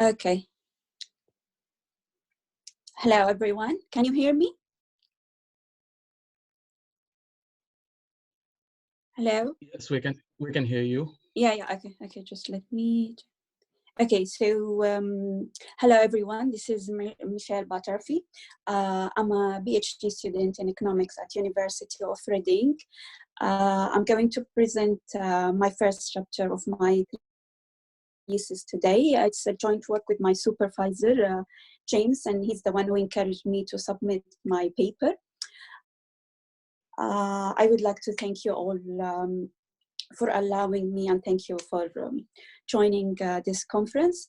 Okay. Hello, everyone. Can you hear me? Hello? Yes, we can hear you. Yeah, okay, just let me. Okay, so hello, everyone. This is Meshael Batarfi. I'm a PhD student in economics at University of Reading. I'm going to present my first chapter of my thesis today. It's a joint work with my supervisor, James, and he's the one who encouraged me to submit my paper. I would like to thank you all for allowing me, and thank you for joining this conference.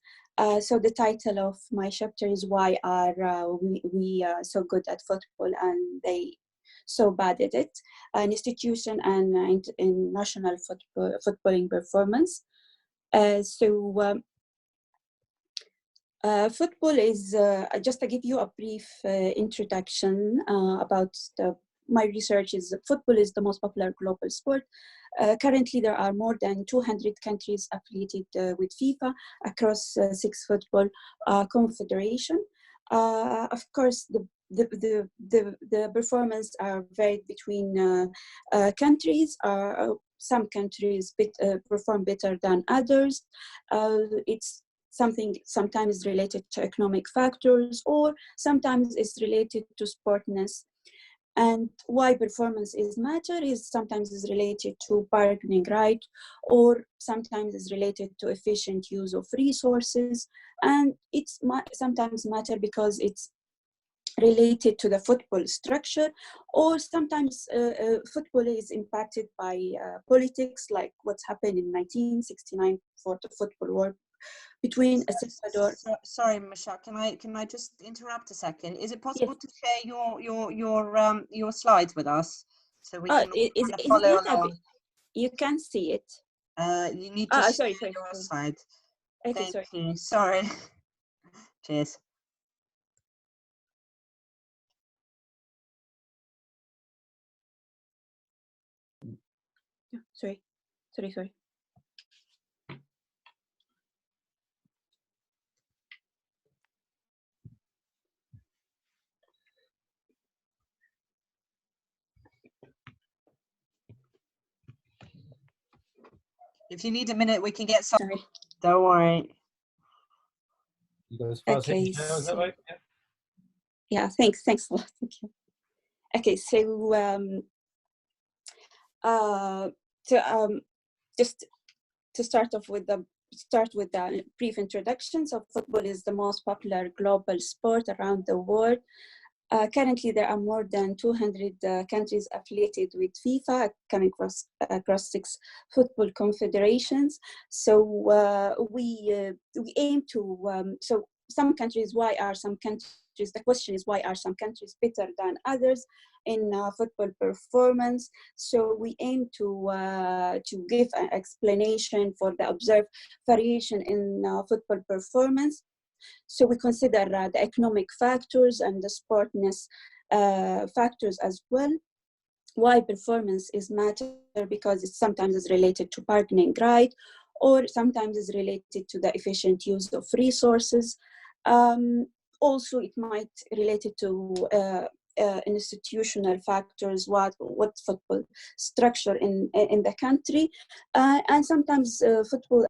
So the title of my chapter is Why Are we So Good at Football and They So Bad at It? An Institution and in National Footballing Performance. Football is, just to give you a brief introduction about my research, is football is the most popular global sport. Currently, there are more than 200 countries affiliated with FIFA across 6 football confederation. Of course, the performance are varied between countries. Some countries perform better than others. It's something sometimes related to economic factors, or sometimes it's related to sportness. And why performance is matter is sometimes is related to bargaining right, or sometimes is related to efficient use of resources. And it's sometimes matter because it's related to the football structure, or sometimes football is impacted by politics, like what's happened in 1969 for the football war between Ecuador. Sorry, Meshael, can I just interrupt a second? Is it possible Yes. to share your slides with us so we can is follow it not along? You can see it. You need to share sorry. your slide. Okay, Thank sorry. you. Sorry. Cheers. Sorry. If you need a minute, we can get some. Sorry. Don't worry. Okay. Yeah. Thanks a lot. Thank you. Okay. So just to start with the brief introduction. So football is the most popular global sport around the world. Currently, there are more than 200 countries affiliated with FIFA, coming across 6 football confederations. So we aim to, so some countries, why are some countries, the question is, why are some countries better than others in football performance? So we aim to give an explanation for the observed variation in football performance. So we consider the economic factors and the sportness factors as well. Why performance is matter, because it sometimes is related to bargaining right, or sometimes is related to the efficient use of resources. Also, it might related to institutional factors, what football structure in the country, and sometimes football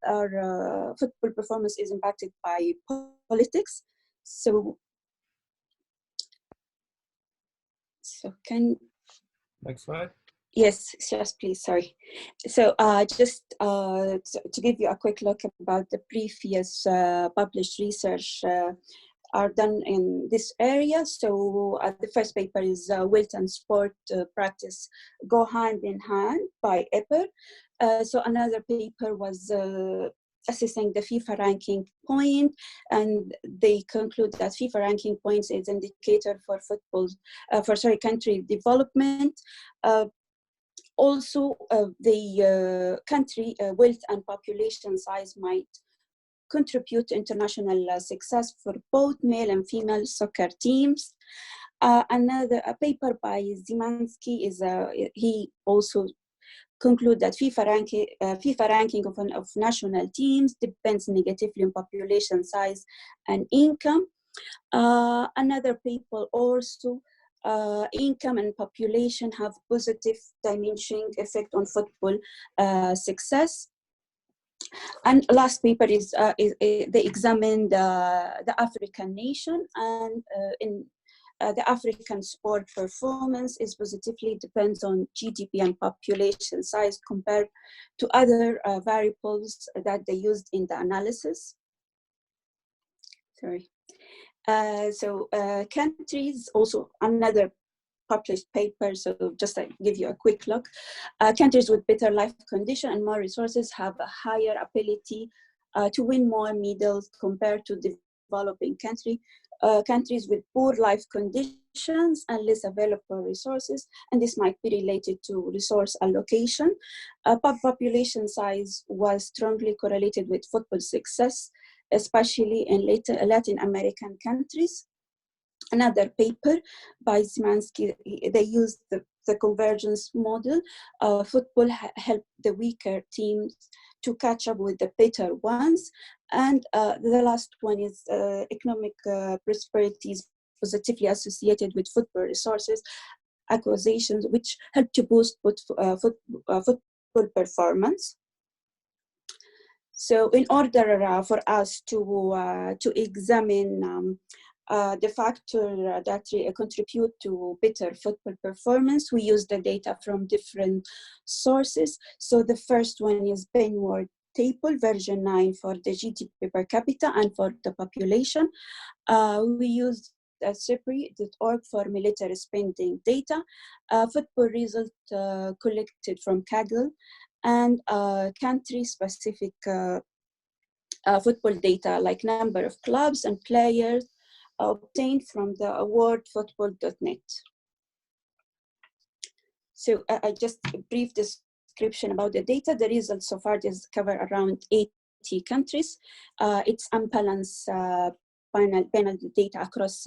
performance is impacted by politics. So can next slide. Yes, please. Sorry. So just to give you a quick look about the previous published research are done in this area. So the first paper is Wilt and Sport Practice Go Hand in Hand by Epper. So another paper was assessing the FIFA ranking point, and they conclude that FIFA ranking points is indicator for country development. Also, the country wealth and population size might contribute to international success for both male and female soccer teams. Another paper by Zimanski is he also conclude that FIFA ranking of national teams depends negatively on population size and income. Another paper also, income and population have positive diminishing effect on football success. And last paper is they examined the African nation, and in the African sport performance is positively depends on GDP and population size compared to other variables that they used in the analysis. Sorry. So countries, also another published paper, so just to give you a quick look. Countries with better life condition and more resources have a higher ability to win more medals compared to developing countries with poor life conditions and less available resources, and this might be related to resource allocation. Population size was strongly correlated with football success, especially in Latin American countries. Another paper by Szymanski, they used the convergence model. Football helped the weaker teams to catch up with the better ones. And the last one is economic prosperity is positively associated with football resources acquisitions, which help to boost football performance. So in order for us to examine the factor that contribute to better football performance, we use the data from different sources. So the first one is Benward table, version 9 for the GDP per capita and for the population. We used Cypri.org for military spending data, football result collected from Kaggle, and country-specific football data like number of clubs and players obtained from the worldfootball.net. So I just a brief description about the data. The results so far just cover around 80 countries. It's unbalanced panel data across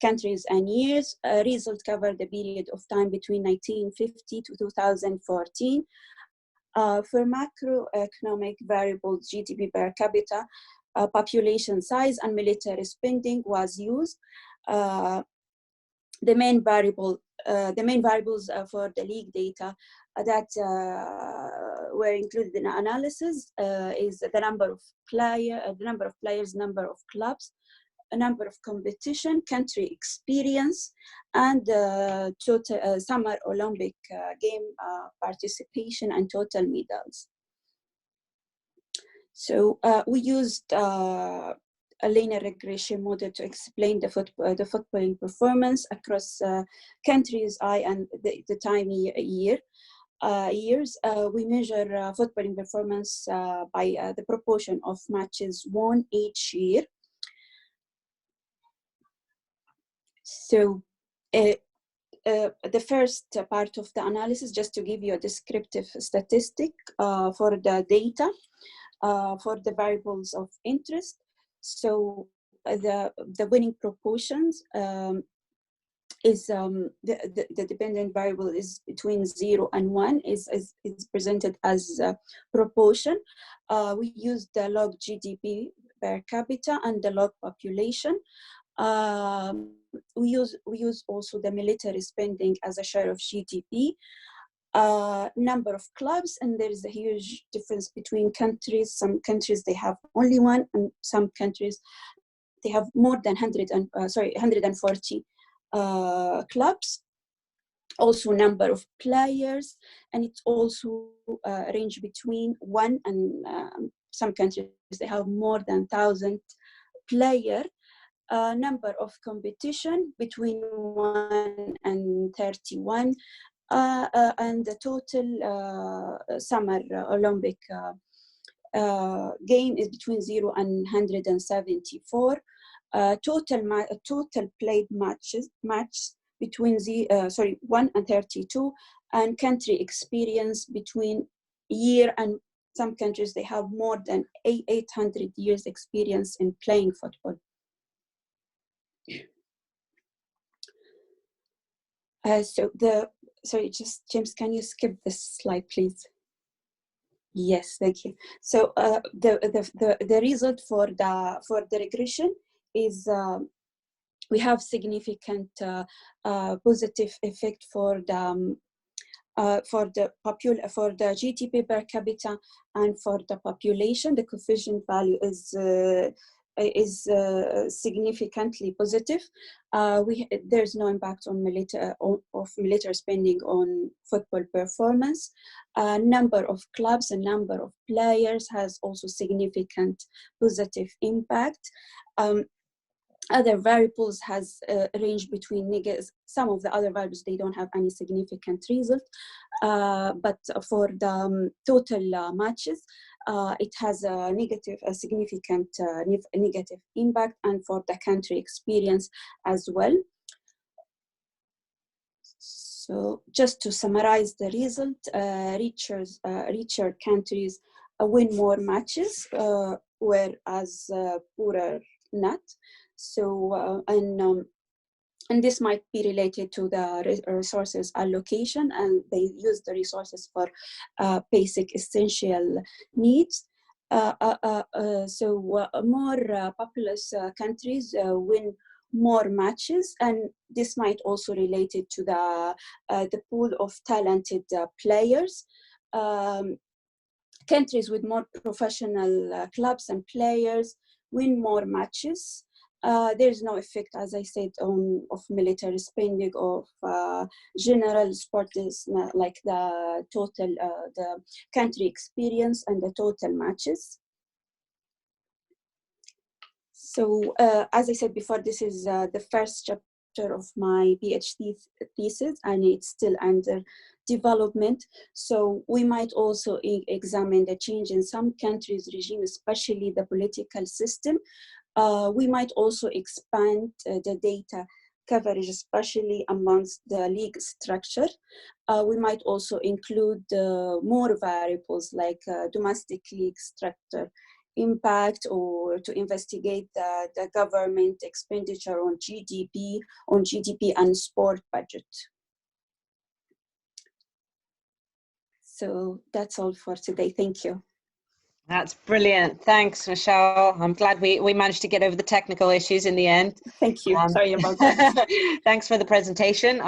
countries and years. Results cover the period of time between 1950 to 2014. For macroeconomic variables, GDP per capita, population size, and military spending was used. The main variables for the league data that were included in the analysis is the number of players, number of clubs, a number of competition, country experience, and total Summer Olympic game participation and total medals. So we used a linear regression model to explain the footballing performance across countries, and the time years. We measure footballing performance by the proportion of matches won each year. So the first part of the analysis, just to give you a descriptive statistic for the data for the variables of interest. So the winning proportions is the dependent variable is between 0 and 1 is presented as proportion. We use the log GDP per capita and the log population. We use also the military spending as a share of GDP. Number of clubs, and there is a huge difference between countries. Some countries they have only one, and some countries they have more than 140 clubs. Also number of players, and it's also range between 1 and some countries they have more than 1,000 players. Number of competition between 1 and 31. And the total Summer Olympic game is between 0 and 174. Total played matches between 1 and 32, and country experience between year, and some countries they have more than 800 years experience in playing football. So sorry, just James, can you skip this slide, please? Yes, thank you. So the result for the regression is we have significant positive effect for the GDP per capita and for the population. The coefficient value is significantly positive. There's no impact on military spending on football performance. Number of clubs and number of players has also significant positive impact. Other variables has range between negatives. Some of the other variables, they don't have any significant result, but for the total matches, it has a significant negative impact, and for the country experience as well. So just to summarize the result, richer countries win more matches, whereas poorer not. So and this might be related to the resources allocation, and they use the resources for basic essential needs. So more populous countries win more matches, and this might also relate it to the pool of talented players. Countries with more professional clubs and players win more matches. There's no effect, as I said, of military spending, of general sport is like the total, the country experience and the total matches. So as I said before, this is the first chapter of my PhD thesis, and it's still under development. So we might also examine the change in some countries' regime, especially the political system. We might also expand the data coverage, especially amongst the league structure. We might also include more variables like domestic league structure impact, or to investigate the government expenditure on GDP and sport budget. So that's all for today. Thank you. That's brilliant. Thanks, Meshael. I'm glad we managed to get over the technical issues in the end. Thank you. Sorry about that. Thanks for the presentation.